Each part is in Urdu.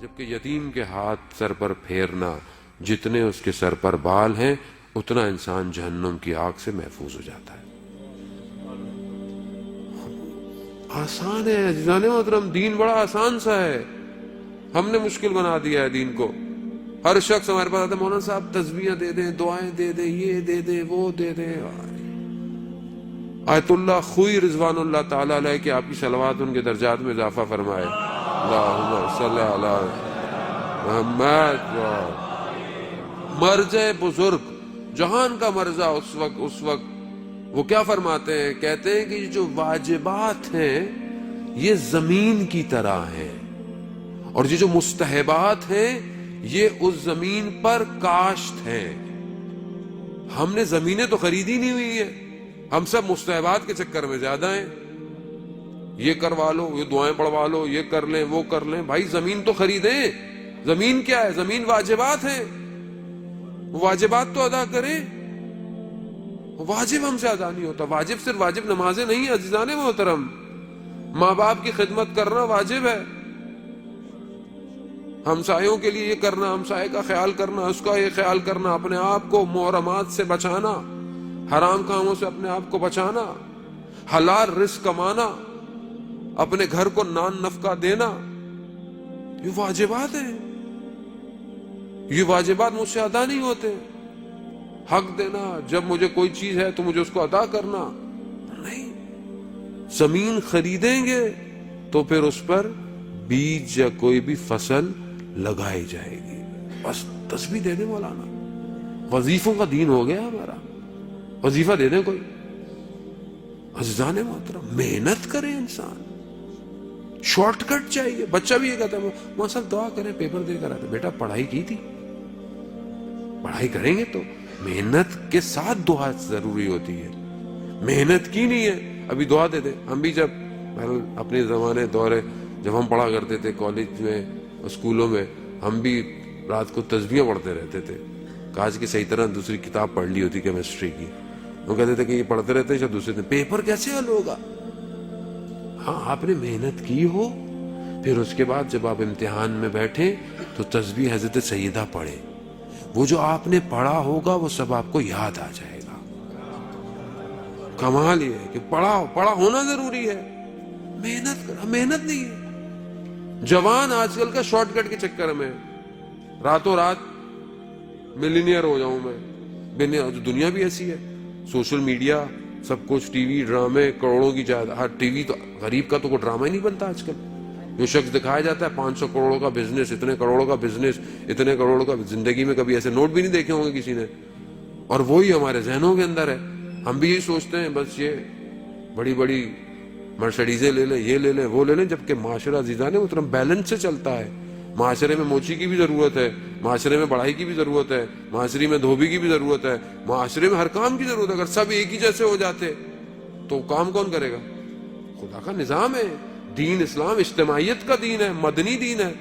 جبکہ یتیم کے ہاتھ سر پر پھیرنا، جتنے اس کے سر پر بال ہیں اتنا انسان جہنم کی آگ سے محفوظ ہو جاتا ہے۔ آسان ہے عزیزان محترم، دین بڑا آسان سا ہے، ہم نے مشکل بنا دیا ہے دین کو۔ ہر شخص ہمارے پاس آتا ہے، مولانا صاحب تسبیحیں دے دیں، دعائیں دے دیں، یہ دے دیں، وہ دے دیں۔ آیت اللہ خوئی رضوان اللہ تعالی علیہ کہ آپ کی صلوات ان کے درجات میں اضافہ فرمائے۔ اللہم صلی علی محمد۔ مرجع بزرگ جہان کا مرجع اس وقت وہ کیا فرماتے ہیں؟ کہتے ہیں کہ جو واجبات ہیں یہ زمین کی طرح ہیں، اور یہ جو مستحبات ہیں یہ اس زمین پر کاشت ہیں۔ ہم نے زمینیں تو خریدی نہیں ہوئی ہیں، ہم سب مستحبات کے چکر میں زیادہ ہیں۔ یہ کروا لو، یہ دعائیں پڑھوا لو، یہ کر لیں، وہ کر لیں۔ بھائی زمین تو خریدیں۔ زمین کیا ہے؟ زمین واجبات ہیں، واجبات تو ادا کریں۔ واجب ہم سے ادا نہیں ہوتا۔ واجب صرف واجب نمازیں نہیں ہیں عزیزان محترم، ماں باپ کی خدمت کرنا واجب ہے، ہمسایوں کے لیے یہ کرنا، ہمسائے کا خیال کرنا، اس کا یہ خیال کرنا، اپنے آپ کو محرمات سے بچانا، حرام کاموں سے اپنے آپ کو بچانا، حلال رزق کمانا، اپنے گھر کو نان نفقہ دینا، یہ واجبات ہیں۔ یہ واجبات مجھ سے ادا نہیں ہوتے۔ حق دینا، جب مجھے کوئی چیز ہے تو مجھے اس کو ادا کرنا نہیں۔ زمین خریدیں گے تو پھر اس پر بیج یا کوئی بھی فصل لگائی جائے گی۔ بس تسبیح دے دیں مولانا، وظیفوں کا دین ہو گیا ہمارا، وظیفہ دے دیں کوئی۔ عزیزان محترم محنت کرے انسان، شارٹ کٹ چاہیے۔ بچہ بھی یہ کہتا ہے ماں صاحب دعا کریں پیپر دے کر آتے۔ بیٹا پڑھائی کی تھی؟ پڑھائی کریں گے تو محنت کے ساتھ دعا ضروری ہوتی ہے۔ محنت کی نہیں ہے ابھی دعا دے دے۔ ہم بھی جب اپنے زمانے دورے جب ہم پڑھا کرتے تھے کالج میں اسکولوں میں، ہم بھی رات کو تسبیحیں پڑھتے رہتے تھے، کاش کہ صحیح طرح دوسری کتاب پڑھ لی ہوتی کیمسٹری کی۔ وہ کہتے تھے کہ یہ پڑھتے رہتے ہیں، دوسرے دن پیپر کیسے حل ہوگا؟ ہاں آپ نے محنت کی ہو، پھر اس کے بعد جب آپ امتحان میں بیٹھیں تو تسبیح حضرت سیدہ پڑھیں، وہ جو آپ نے پڑھا ہوگا وہ سب آپ کو یاد آ جائے گا۔ کمال یہ ہے کہ پڑھا ہونا ضروری ہے، محنت کرا، محنت نہیں ہے۔ جوان آج کل کا شارٹ کٹ کے چکر میں راتوں رات ملینئر ہو جاؤں میں، دنیا بھی ایسی ہے، سوشل میڈیا سب کچھ، ٹی وی ڈرامے، کروڑوں کی جائیداد۔ ٹی وی تو غریب کا تو کوئی ڈرامہ ہی نہیں بنتا آج کل۔ جو شخص دکھایا جاتا ہے 500 کروڑوں کا بزنس، اتنے کروڑوں کا بزنس، اتنے کروڑوں کا، زندگی میں کبھی ایسے نوٹ بھی نہیں دیکھے ہوں گے کسی نے، اور وہی ہمارے ذہنوں کے اندر ہے۔ ہم بھی یہی سوچتے ہیں بس یہ بڑی بڑی مرسڈیزیں لے لیں، یہ لے لیں، وہ لے لیں، جبکہ معاشرہ عزیزان محترم بیلنس سے چلتا ہے۔ معاشرے میں موچی کی بھی ضرورت ہے، معاشرے میں بڑھائی کی بھی ضرورت ہے، معاشرے میں دھوبی کی بھی ضرورت ہے، معاشرے میں ہر کام کی ضرورت ہے۔ اگر سب ایک ہی جیسے ہو جاتے تو کام کون کرے گا؟ خدا کا نظام ہے، دین اسلام اجتماعیت کا دین ہے، مدنی دین ہے،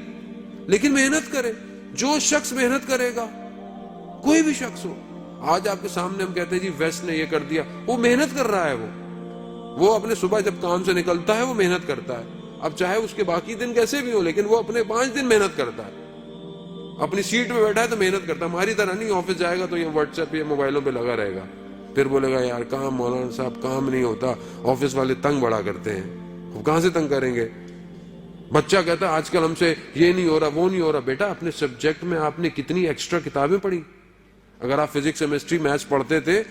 لیکن محنت کرے۔ جو شخص محنت کرے گا، کوئی بھی شخص ہو، آج آپ کے سامنے ہم کہتے ہیں جی ویسٹ نے یہ کر دیا، وہ محنت کر رہا ہے، وہ اپنے صبح جب کام سے نکلتا ہے وہ محنت کرتا ہے، اب چاہے اس کے باقی دن کیسے بھی ہو، لیکن وہ اپنے 5 دن محنت کرتا ہے۔ اپنی سیٹ میں بیٹھا ہے تو محنت کرتا ہے، ہماری طرح نہیں آفس جائے گا تو یہ واٹس ایپ یا موبائلوں پہ لگا رہے گا، پھر بولے گا یار کام مولانا صاحب کام نہیں ہوتا، آفس والے تنگ بڑا کرتے ہیں، وہ کہاں سے تنگ کریں گے؟ بچہ کہتا ہے آج کل ہم سے یہ نہیں ہو رہا، وہ نہیں ہو رہا۔ بیٹا اپنے سبجیکٹ میں آپ نے کتنی ایکسٹرا کتابیں پڑھی؟ اگر آپ فزکس کیمسٹری میتھس پڑھتے تھے،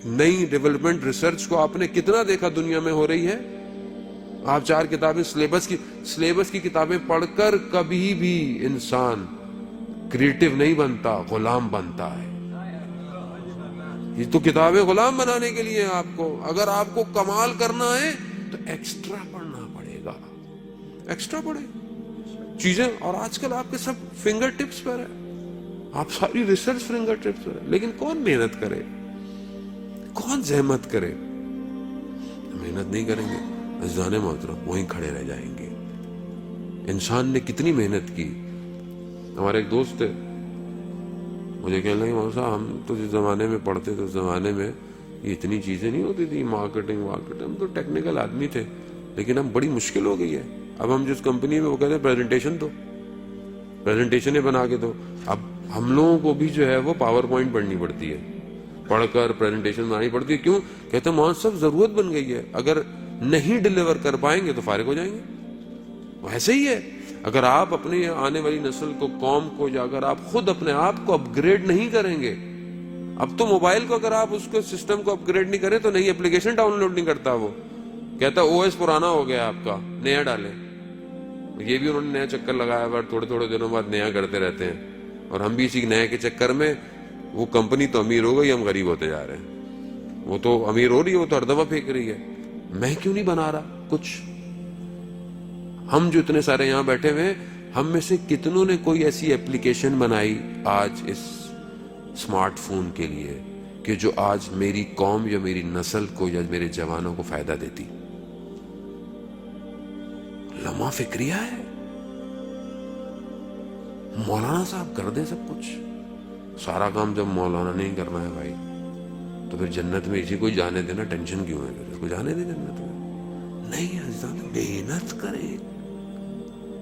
نئی ڈیولپمنٹ ریسرچ کو آپ نے کتنا دیکھا دنیا میں ہو رہی ہے؟ آپ 4 کتابیں سلیبس کی کتابیں پڑھ کر کبھی بھی انسان کریٹو نہیں بنتا، غلام بنتا ہے۔ یہ تو کتابیں غلام بنانے کے لیے آپ کو، اگر آپ کو کمال کرنا ہے تو ایکسٹرا پڑھنا پڑے گا، ایکسٹرا پڑھے چیزیں۔ اور آج کل آپ کے سب فنگر ٹپس پر ہے، آپ ساری ریسرچ فنگر ٹپس پر ہے، لیکن کون محنت کرے؟ کون زحمت کرے؟ محنت نہیں کریں گے عزیزان محترم، وہیں کھڑے رہ جائیں گے۔ انسان نے کتنی محنت کی۔ ہمارے ایک دوست تھے، مجھے کہنے لگے مولانا صاحب ہم تو جس زمانے میں پڑھتے تھے اس زمانے میں یہ اتنی چیزیں نہیں ہوتی تھی، مارکیٹنگ، ہم تو ٹیکنیکل آدمی تھے، لیکن اب بڑی مشکل ہو گئی ہے۔ اب ہم جس کمپنی میں وہ کہتے ہیں پریزنٹیشن دو، پریزنٹیشنیں بنا کے دو. اب ہم لوگوں کو بھی جو ہے وہ پاور پوائنٹ پڑھنی پڑتی ہے, پڑھ کر پریزنٹیشن بنانی پڑتی ہے. کیوں؟ کہتے ہیں مولانا صاحب ضرورت بن گئی ہے, اگر نہیں ڈلیور کر پائیں گے تو فارغ ہو جائیں گے. ویسے ہی ہے, اگر آپ اپنی آنے والی نسل کو, قوم کو, یا اگر آپ خود اپنے آپ کو اپ گریڈ نہیں کریں گے, اب تو موبائل کو اگر آپ اس کو سسٹم کو اپ گریڈ نہیں کریں تو نئی اپلیکیشن ڈاؤن لوڈ نہیں کرتا. وہ کہتا او ایس پرانا ہو گیا آپ کا, نیا ڈالیں. یہ بھی انہوں نے نیا چکر لگایا ہوا, تھوڑے تھوڑے دنوں بعد نیا کرتے رہتے ہیں. اور ہم بھی اسی نئے کے چکر میں, وہ کمپنی تو امیر ہو گئی, ہم غریب ہوتے جا رہے ہیں. وہ تو امیر ہو رہی ہے, وہ تو ہر دفعہ پھینک رہی ہے, میں کیوں نہیں بنا رہا کچھ؟ ہم جو اتنے سارے یہاں بیٹھے ہوئے ہیں, ہم میں سے کتنوں نے کوئی ایسی ایپلیکیشن بنائی آج اس اسمارٹ فون کے لیے کہ جو آج میری قوم یا میری نسل کو یا میرے جوانوں کو فائدہ دیتی؟ لمحہ فکریہ ہے. مولانا صاحب کر دیں سب کچھ, سارا کام جب مولانا نہیں کرنا ہے بھائی, تو پھر جنت میں اسی کو جانے دینا, ٹینشن کیوں ہے؟ پھر اس کو جانے دیں جنت میں. نہیں عزیزان, محنت کریں,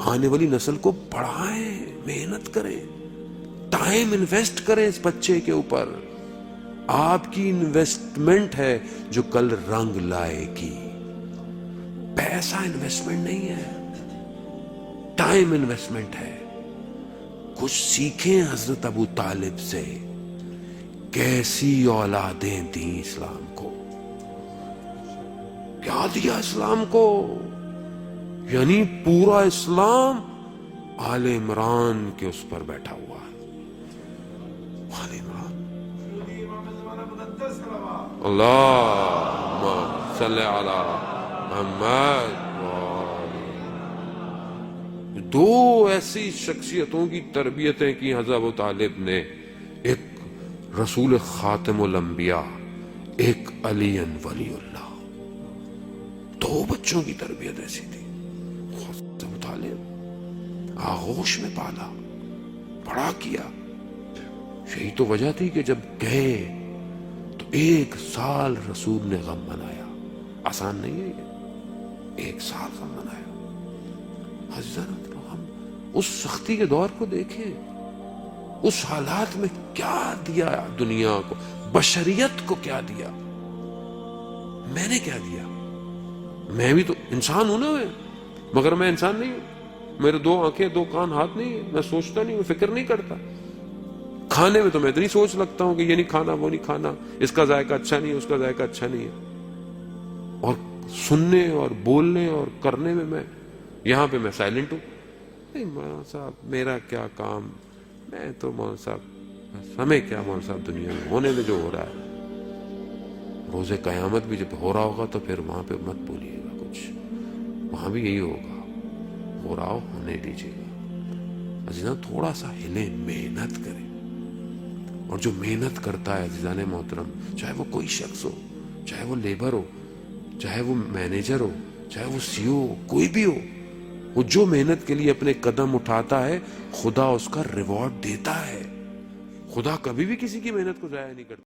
آنے والی نسل کو پڑھائیں, محنت کریں, ٹائم انویسٹ کریں اس بچے کے اوپر. آپ کی انویسٹمنٹ ہے جو کل رنگ لائے گی. پیسہ انویسٹمنٹ نہیں ہے, ٹائم انویسٹمنٹ ہے. کچھ سیکھیں حضرت ابو طالب سے, کیسی اولادیں دیں اسلام کو, کیا دیا اسلام کو. یعنی پورا اسلام آل عمران کے اس پر بیٹھا ہوا ہے. آل عمران, اللہم صلی علی محمد. دو ایسی شخصیتوں کی تربیتیں کی حضرت ابو طالب نے, ایک رسول خاتم الانبیاء, ایک علی ولی اللہ. دو بچوں کی تربیت ایسی تھی. حضرت ابو طالب آغوش میں پالا, بڑا کیا. یہی تو وجہ تھی کہ جب گئے تو 1 سال رسول نے غم منایا. آسان نہیں ہے یہ, 1 سال غم منایا. حضرت ہم اس سختی کے دور کو دیکھیں, اس حالات میں کیا دیا دنیا کو, بشریت کو کیا دیا. میں نے کیا دیا؟ میں بھی تو انسان ہوں نا, مگر میں انسان نہیں ہوں. میرے 2 آنکھیں 2 کان ہاتھ نہیں ہے, میں سوچتا نہیں ہوں, فکر نہیں کرتا. کھانے میں تو میں اتنی سوچ لگتا ہوں کہ یہ نہیں کھانا, وہ نہیں کھانا, اس کا ذائقہ اچھا نہیں ہے, اس کا ذائقہ اچھا نہیں ہے. اور سننے اور بولنے اور کرنے میں یہاں پہ میں سائلنٹ ہوں. نہیں مولانا صاحب میرا کیا کام, میں تو مولانا صاحب ہمیں کیا, مولانا صاحب دنیا میں ہونے میں جو ہو رہا ہے, روز قیامت بھی جب ہو رہا ہوگا تو پھر وہاں پہ مت بولیے گا کچھ, وہاں بھی یہی ہوگا, ہو رہا ہو ہونے دیجیے گا. عزیزان تھوڑا سا ہلیں, محنت کریں. اور جو محنت کرتا ہے عزیزان محترم, چاہے وہ کوئی شخص ہو, چاہے وہ لیبر ہو, چاہے وہ مینیجر ہو, چاہے وہ سی او ہو, کوئی بھی ہو, وہ جو محنت کے لیے اپنے قدم اٹھاتا ہے خدا اس کا ریوارڈ دیتا ہے. خدا کبھی بھی کسی کی محنت کو ضائع نہیں کرتا.